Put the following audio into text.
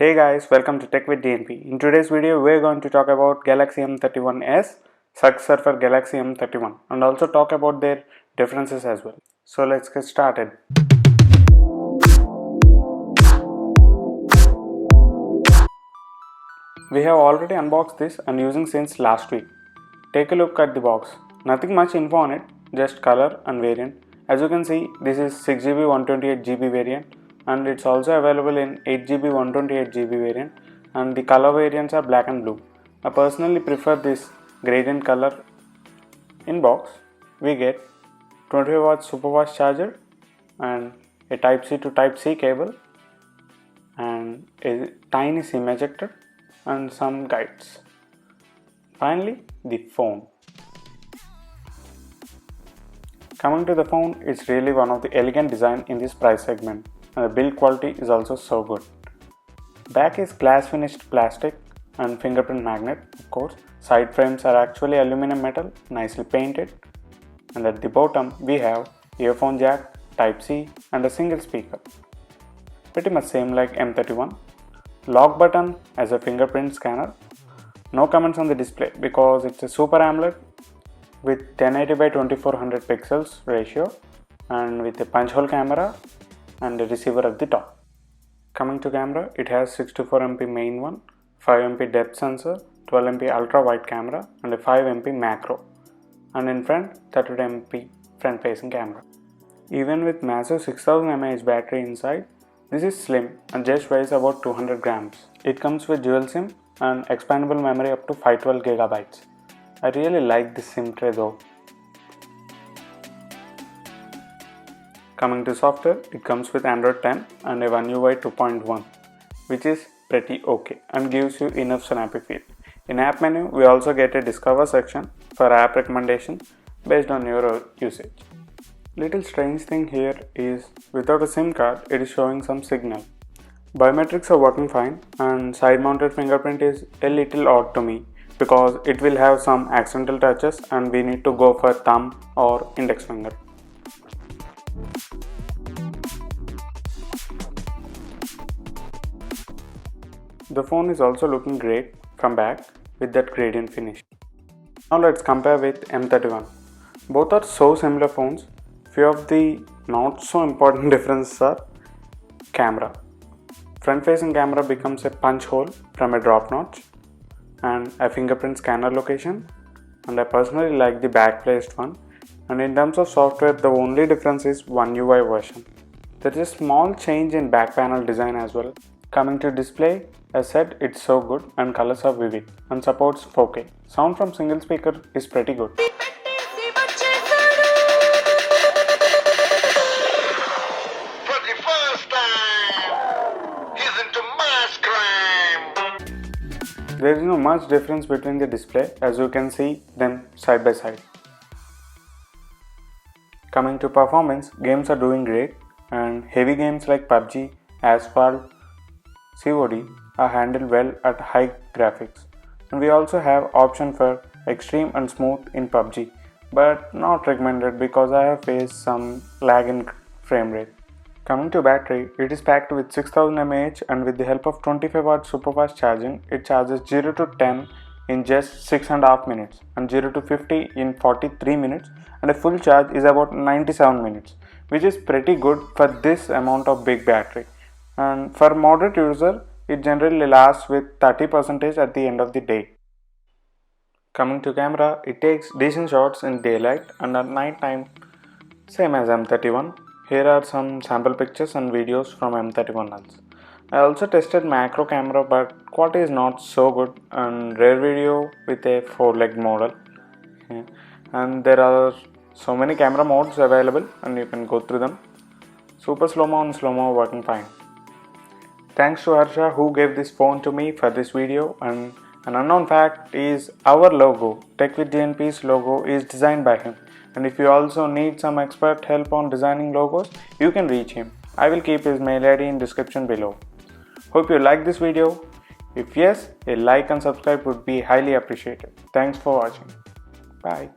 Hey guys, welcome to Tech with DNP. In today's video, we're going to talk about Galaxy M31s, successor for Galaxy M31, and also talk about their differences as well. So let's get started. We have already unboxed this and using since last week. Take a look at the box. Nothing much info on it, just color and variant. As you can see, this is 6GB 128GB variant, and it's also available in 8GB 128GB variant, and the color variants are black and blue. I personally prefer this gradient color. In box we get 25W super fast charger and a type C to type C cable and a tiny SIM ejector and some guides. Finally, the phone. Coming to the phone, it's really one of the elegant design in this price segment, and the build quality is also so good. Back is glass finished plastic and fingerprint magnet, of course. Side frames are actually aluminum metal, nicely painted. And at the bottom we have earphone jack, type C and a single speaker. Pretty much same like M31. Lock button as a fingerprint scanner. No comments on the display because it's a Super AMOLED with 1080 by 2400 pixels ratio and with a punch hole camera and a receiver at the top. Coming to camera, it has 64MP main one, 5MP depth sensor, 12MP ultra wide camera and a 5MP macro, and in front 32MP front facing camera. Even with massive 6000 mAh battery inside, this is slim and just weighs about 200 grams. It comes with dual SIM and expandable memory up to 512GB. I really like this SIM tray though. Coming to software, it comes with Android 10 and a One UI 2.1, which is pretty okay and gives you enough snappy feel. In app menu, we also get a discover section for app recommendation based on your usage. Little strange thing here is without a SIM card, it is showing some signal. Biometrics are working fine and side mounted fingerprint is a little odd to me because it will have some accidental touches and we need to go for thumb or index finger. The phone is also looking great from back with that gradient finish. Now let's compare with M31. Both are so similar phones. Few of the not so important differences are camera. Front facing camera becomes a punch hole from a drop notch and a fingerprint scanner location, and I personally like the back placed one. And in terms of software, the only difference is One UI version. There is a small change in back panel design as well. Coming to display, as said, it's so good and colors are vivid and supports 4K. Sound from single speaker is pretty good. There is no much difference between the display as you can see them side by side. Coming to performance, games are doing great and heavy games like PUBG, Asphalt, COD are handled well at high graphics. And we also have option for extreme and smooth in PUBG, but not recommended because I have faced some lag in frame rate. Coming to battery, it is packed with 6000 mAh and with the help of 25W super fast charging, it charges 0 to 10 in just 6.5 minutes and 0 to 50 in 43 minutes, and a full charge is about 97 minutes, which is pretty good for this amount of big battery. And for moderate user, it generally lasts with 30% at the end of the day. Coming to camera, it takes decent shots in daylight and at night time, same as M31. Here are some sample pictures and videos from M31s. I also tested macro camera, but quality is not so good, and rare video with a 4-leg model. And there are so many camera modes available and you can go through them. Super slow-mo and slow-mo working fine. Thanks to Harsha who gave this phone to me for this video, and an unknown fact is our logo, TechwithDNP's logo, is designed by him. And if you also need some expert help on designing logos, you can reach him. I will keep his mail ID in description below. Hope you like this video. If yes, a like and subscribe would be highly appreciated. Thanks for watching. Bye.